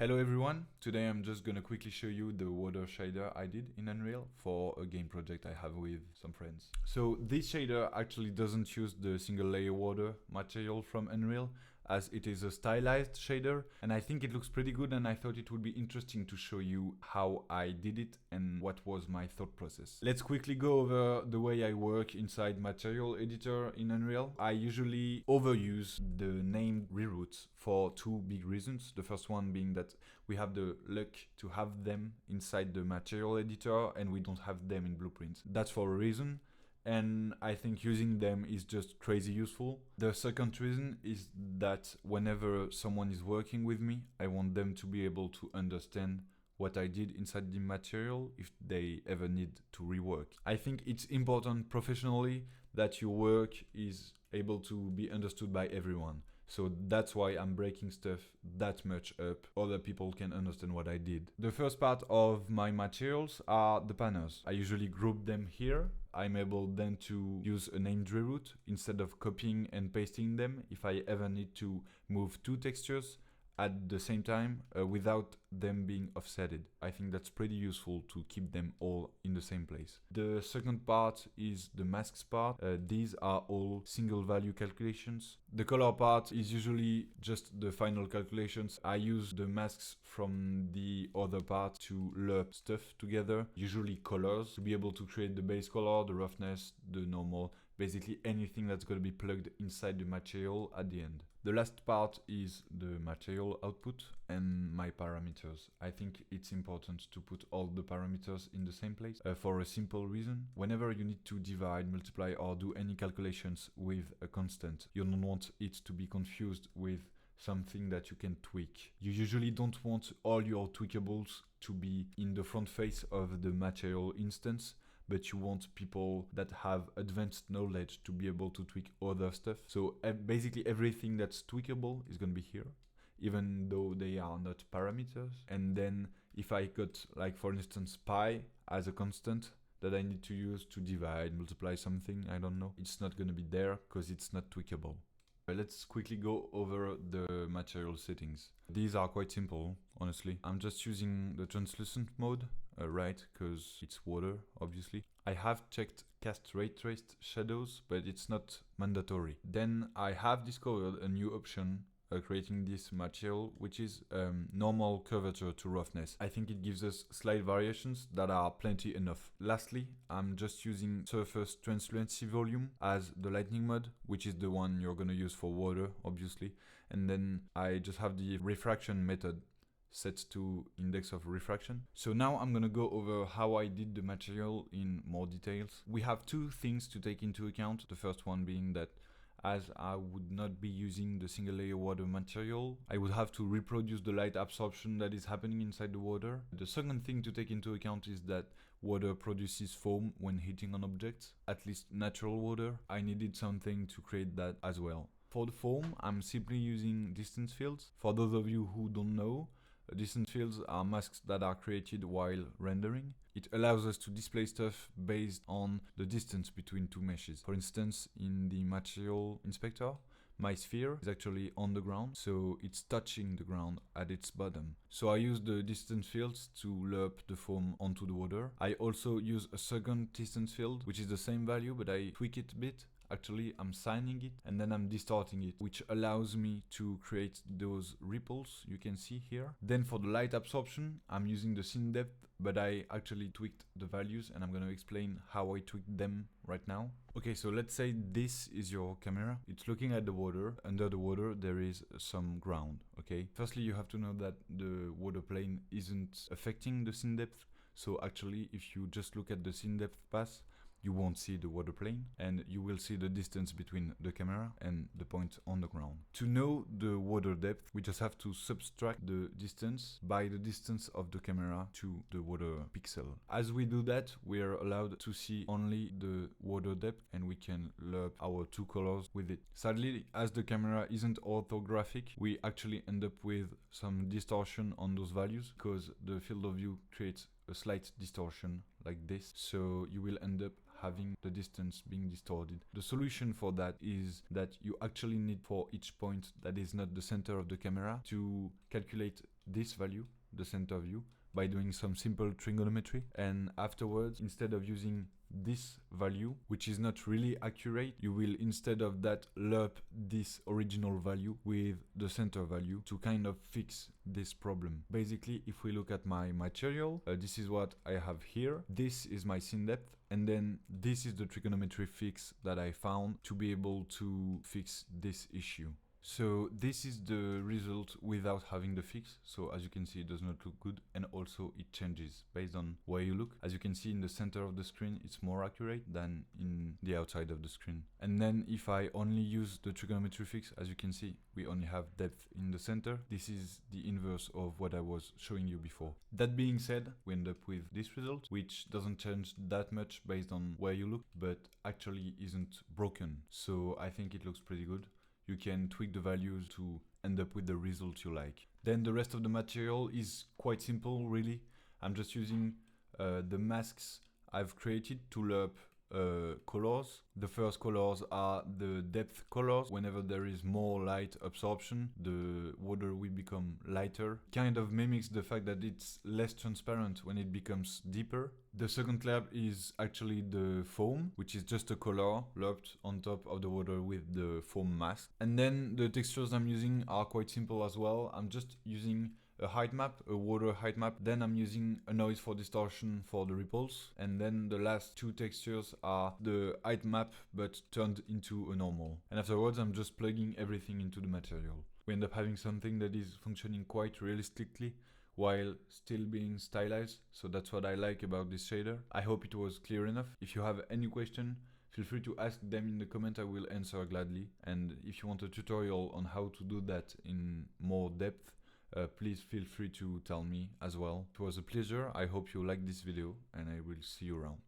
Hello everyone, today I'm just gonna quickly show you the water shader I did in Unreal for a game project I have with some friends. So this shader actually doesn't use the single layer water material from Unreal, as it is a stylized shader, and I think it looks pretty good, and I thought it would be interesting to show you how I did it and what was my thought process. Let's quickly go over the way I work inside Material Editor in Unreal. I usually overuse the named reroutes for two big reasons. The first one being that we have the luck to have them inside the Material Editor and we don't have them in Blueprint. That's for a reason. And I think using them is just crazy useful. The second reason is that whenever someone is working with me, I want them to be able to understand what I did inside the material if they ever need to rework. I think it's important professionally that your work is able to be understood by everyone. So that's why I'm breaking stuff that much up. Other people can understand what I did. The first part of my materials are the panels. I usually group them here. I'm able then to use a named reroute instead of copying and pasting them if I ever need to move two textures at the same time without them being offsetted. I think that's pretty useful to keep them all in the same place. The second part is the masks part. These are all single value calculations. The color part is usually just the final calculations. I use the masks from the other part to lerp stuff together, usually colors, to be able to create the base color, the roughness, the normal, basically anything that's going to be plugged inside the material at the end. The last part is the material output and my parameters. I think it's important to put all the parameters in the same place for a simple reason. Whenever you need to divide, multiply, or do any calculations with a constant, you don't want it to be confused with something that you can tweak. You usually don't want all your tweakables to be in the front face of the material instance, but you want people that have advanced knowledge to be able to tweak other stuff. So basically everything that's tweakable is going to be here, even though they are not parameters. And then if I got, like, for instance, pi as a constant that I need to use to divide, multiply something, I don't know, it's not going to be there because it's not tweakable. Let's quickly go over the material settings. These are quite simple, honestly. I'm just using the translucent mode, right, because it's water, obviously. I have checked cast ray traced shadows, but it's not mandatory. Then I have discovered a new option creating this material, which is normal curvature to roughness. I think it gives us slight variations that are plenty enough. Lastly, I'm just using surface translucency volume as the lightning mode, which is the one you're going to use for water, obviously. And then I just have the refraction method set to index of refraction. So now I'm gonna go over how I did the material in more details. We have two things to take into account. The first one being that as I would not be using the single layer water material, I would have to reproduce the light absorption that is happening inside the water. The second thing to take into account is that water produces foam when hitting on objects, at least natural water. I needed something to create that as well. For the foam, I'm simply using distance fields. For those of you who don't know, distance fields are masks that are created while rendering. It allows us to display stuff based on the distance between two meshes. For instance, in the material inspector, my sphere is actually on the ground, so it's touching the ground at its bottom. So I use the distance fields to lerp the foam onto the water. I also use a second distance field, which is the same value, but I tweak it a bit. Actually, I'm signing it and then I'm distorting it, which allows me to create those ripples you can see here. Then for the light absorption, I'm using the scene depth, but I actually tweaked the values and I'm going to explain how I tweaked them right now. Okay, so let's say this is your camera. It's looking at the water. Under the water, there is some ground, okay? Firstly, you have to know that the water plane isn't affecting the scene depth. So actually, if you just look at the scene depth path, you won't see the water plane and you will see the distance between the camera and the point on the ground. To know the water depth, we just have to subtract the distance by the distance of the camera to the water pixel. As we do that, we are allowed to see only the water depth and we can lerp our two colors with it. Sadly, as the camera isn't orthographic, we actually end up with some distortion on those values because the field of view creates a slight distortion like this. So you will end up having the distance being distorted. The solution for that is that you actually need for each point that is not the center of the camera to calculate this value, the center view, by doing some simple trigonometry. And afterwards, instead of using this value, which is not really accurate, you will instead of that lerp this original value with the center value to kind of fix this problem. Basically, if we look at my material, this is what I have here. This is my scene depth, and then this is the trigonometry fix that I found to be able to fix this issue. So this is the result without having the fix. So as you can see, it does not look good, and also it changes based on where you look. As you can see in the center of the screen, it's more accurate than in the outside of the screen. And then if I only use the trigonometry fix, as you can see, we only have depth in the center. This is the inverse of what I was showing you before. That being said, we end up with this result, which doesn't change that much based on where you look, but actually isn't broken. So I think it looks pretty good. You can tweak the values to end up with the result you like. Then the rest of the material is quite simple, really. I'm just using the masks I've created to lerp colors. The first colors are the depth colors. Whenever there is more light absorption, the water will become lighter. Kind of mimics the fact that it's less transparent when it becomes deeper. The second layer is actually the foam, which is just a color lerped on top of the water with the foam mask. And then the textures I'm using are quite simple as well. I'm just using a height map, a water height map. Then I'm using a noise for distortion for the ripples. And then the last two textures are the height map but turned into a normal. And afterwards I'm just plugging everything into the material. We end up having something that is functioning quite realistically while still being stylized. So that's what I like about this shader. I hope it was clear enough. If you have any question, feel free to ask them in the comment. I will answer gladly. And if you want a tutorial on how to do that in more depth, please feel free to tell me as well. It was a pleasure. I hope you liked this video, and I will see you around.